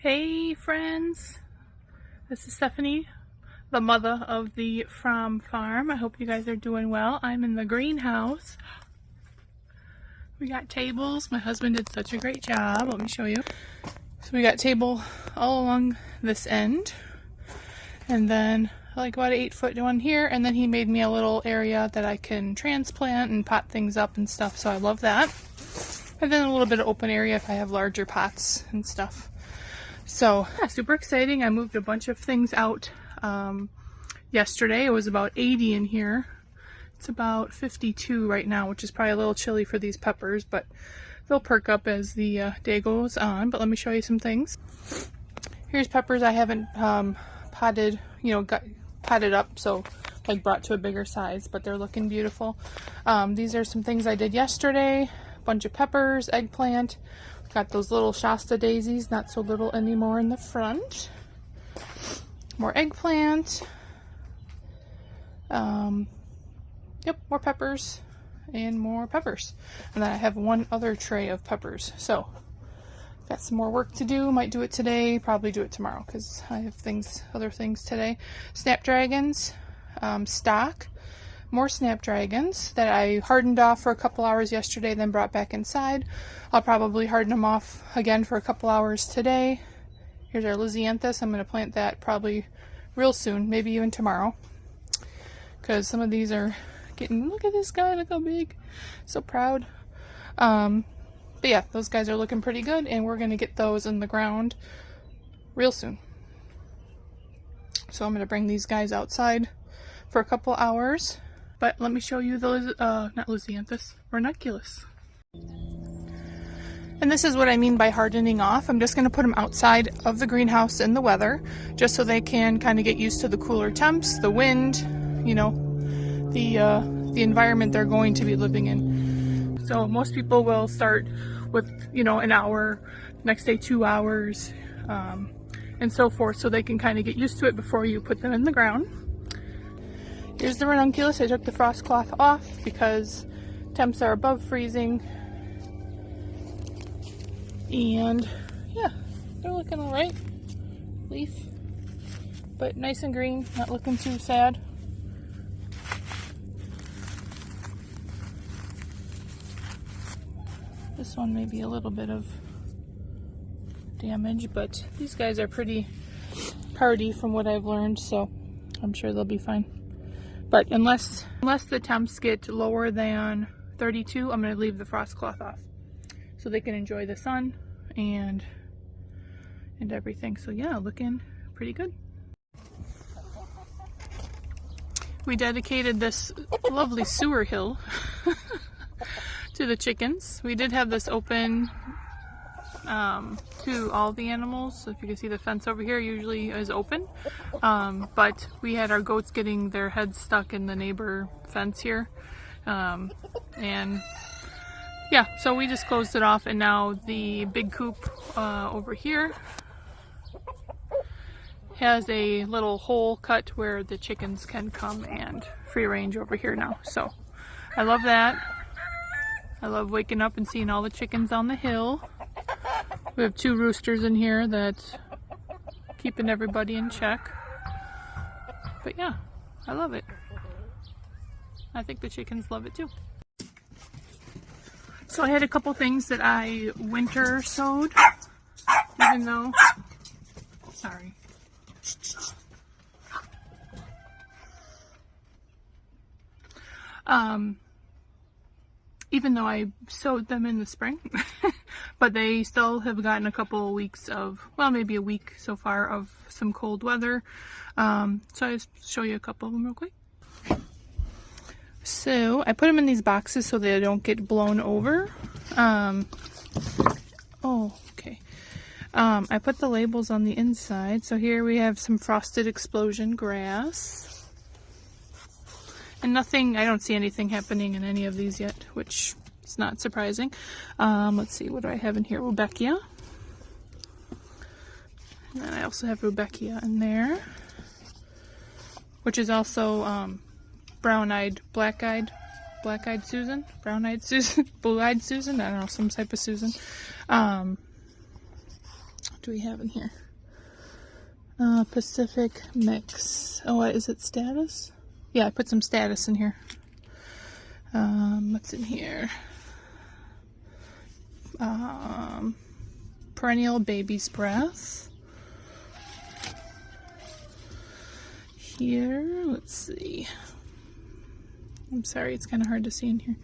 Hey friends, this is Stephanie, the mother of the From Farm. I hope you guys are doing well. I'm in the greenhouse. We got tables. My husband did such a great job. Let me show you. So we got table all along this end, and then like about an 8-foot one here, and then he made me a little area that I can transplant and pot things up and stuff, so I love that. And then a little bit of open area if I have larger pots and stuff. So yeah, super exciting. I moved a bunch of things out yesterday. It was about 80 in here. It's about 52 right now, which is probably a little chilly for these peppers, but they'll perk up as the day goes on. But let me show you some things. Here's peppers I haven't potted, got potted up, so like brought to a bigger size, but they're looking beautiful. These are some things I did yesterday. A bunch of peppers, eggplant. Got those little Shasta daisies, not so little anymore in the front. More eggplant. Yep, more peppers and more peppers. And then I have one other tray of peppers. So, got some more work to do. Might do it today, probably do it tomorrow because I have other things today. Snapdragons, stock. More snapdragons that I hardened off for a couple hours yesterday, then brought back inside. I'll probably harden them off again for a couple hours today. Here's our Lysianthus. I'm going to plant that probably real soon, maybe even tomorrow. Because some of these are getting, look at this guy, look how big. So proud. But yeah, those guys are looking pretty good, and we're going to get those in the ground real soon. So I'm going to bring these guys outside for a couple hours. But let me show you the, not Lysianthus, ranunculus. And this is what I mean by hardening off. I'm just going to put them outside of the greenhouse in the weather, just so they can kind of get used to the cooler temps, the wind, the environment they're going to be living in. So most people will start with, an hour, next day 2 hours, and so forth, so they can kind of get used to it before you put them in the ground. Here's the ranunculus. I took the frost cloth off because temps are above freezing. And yeah, they're looking alright. Leaf. But nice and green, not looking too sad. This one may be a little bit of damage, but these guys are pretty hardy from what I've learned, so I'm sure they'll be fine. But unless the temps get lower than 32, I'm going to leave the frost cloth off so they can enjoy the sun and everything. So yeah, looking pretty good. We dedicated this lovely sewer hill to the chickens. We did have this open to all the animals. So if you can see, the fence over here usually is open, but we had our goats getting their heads stuck in the neighbor fence here, and yeah, so we just closed it off, and now the big coop over here has a little hole cut where the chickens can come and free range over here now. So I love that. I love waking up and seeing all the chickens on the hill. We have 2 roosters in here that's keeping everybody in check. But yeah, I love it. I think the chickens love it too. So I had a couple things that I winter sowed, even though, sorry. Even though I sowed them in the spring, but they still have gotten a couple of weeks of, well, maybe a week so far of some cold weather. So I'll show you a couple of them real quick. So I put them in these boxes so they don't get blown over. Okay. I put the labels on the inside. So here we have some frosted explosion grass. And nothing, I don't see anything happening in any of these yet, which is not surprising. Let's see, what do I have in here? Rudbeckia. And then I also have Rudbeckia in there, which is also brown-eyed, black-eyed Susan, brown-eyed Susan, blue-eyed Susan, I don't know, some type of Susan. do we have in here? Pacific Mix. Oh, is it status? Yeah, I put some status in here. What's in here? Perennial Baby's Breath. Here, let's see. I'm sorry, it's kind of hard to see in here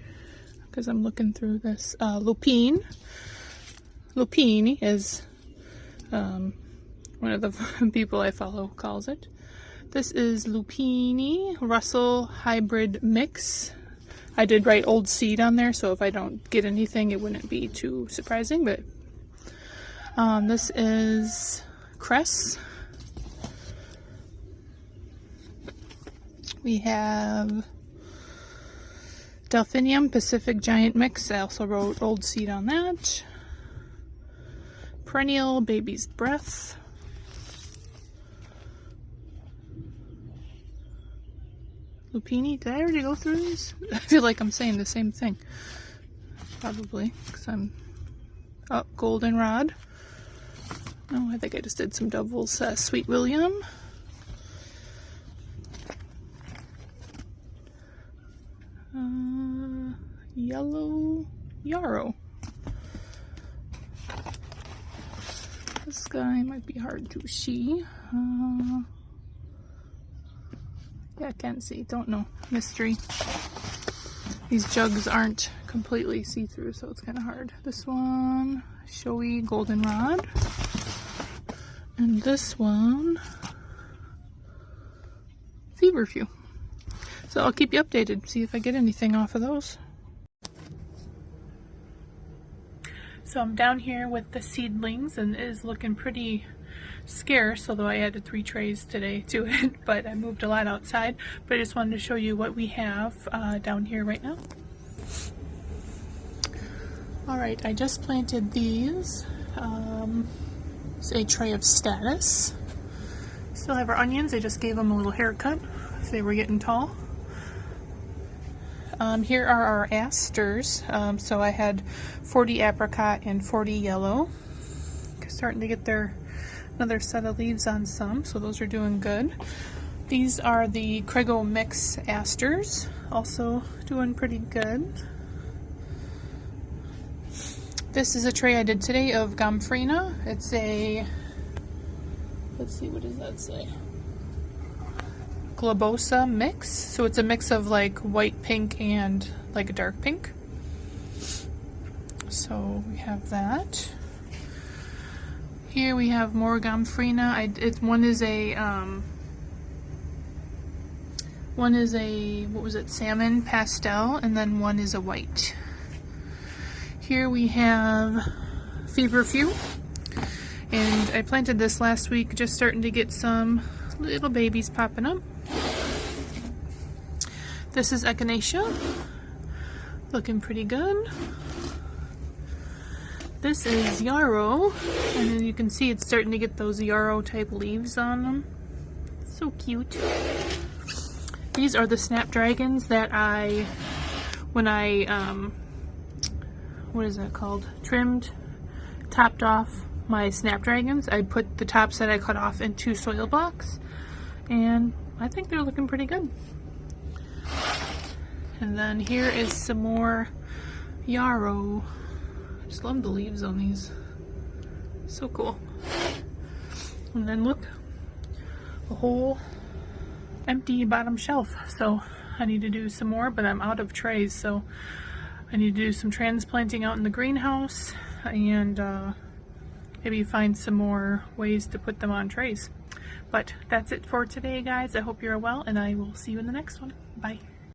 because I'm looking through this. Lupine. Lupine is one of the people I follow calls it. This is Lupine Russell Hybrid Mix. I did write old seed on there, so if I don't get anything, it wouldn't be too surprising. But this is Cress. We have Delphinium Pacific Giant Mix. I also wrote old seed on that. Perennial Baby's Breath. Lupini. Did I already go through these? I feel like I'm saying the same thing. Probably, because I'm... Oh, Goldenrod. No, I think I just did some doubles. Sweet William. Yellow Yarrow. This guy might be hard to see. Yeah, I can't see. Don't know. Mystery. These jugs aren't completely see-through, so it's kind of hard. This one, showy goldenrod. And this one, feverfew. So I'll keep you updated, see if I get anything off of those. So I'm down here with the seedlings, and it is looking pretty scarce, although I added 3 trays today to it, but I moved a lot outside. But I just wanted to show you what we have down here right now. Alright, I just planted these. It's a tray of status. Still have our onions. I just gave them a little haircut because they were getting tall. Here are our asters. So I had 40 apricot and 40 yellow. Starting to get another set of leaves on some, so those are doing good. These are the Crego Mix asters, also doing pretty good. This is a tray I did today of Gomphrena. It's a, let's see, what does that say? Globosa mix. So it's a mix of like white pink and like a dark pink. So we have that. Here we have more Gomphrena. One is a what was it, salmon pastel, and then one is a white. Here we have feverfew, and I planted this last week, just starting to get some little babies popping up. This is echinacea, looking pretty good. This is yarrow, and then you can see it's starting to get those yarrow type leaves on them. So cute. These are the snapdragons that when I what is that called? Topped off my snapdragons. I put the tops that I cut off into soil blocks, and I think they're looking pretty good. And then here is some more yarrow. I just love the leaves on these. So cool. And then look, a whole empty bottom shelf. So I need to do some more, but I'm out of trays, so I need to do some transplanting out in the greenhouse and maybe find some more ways to put them on trays. But that's it for today, guys. I hope you're well, and I will see you in the next one. Bye.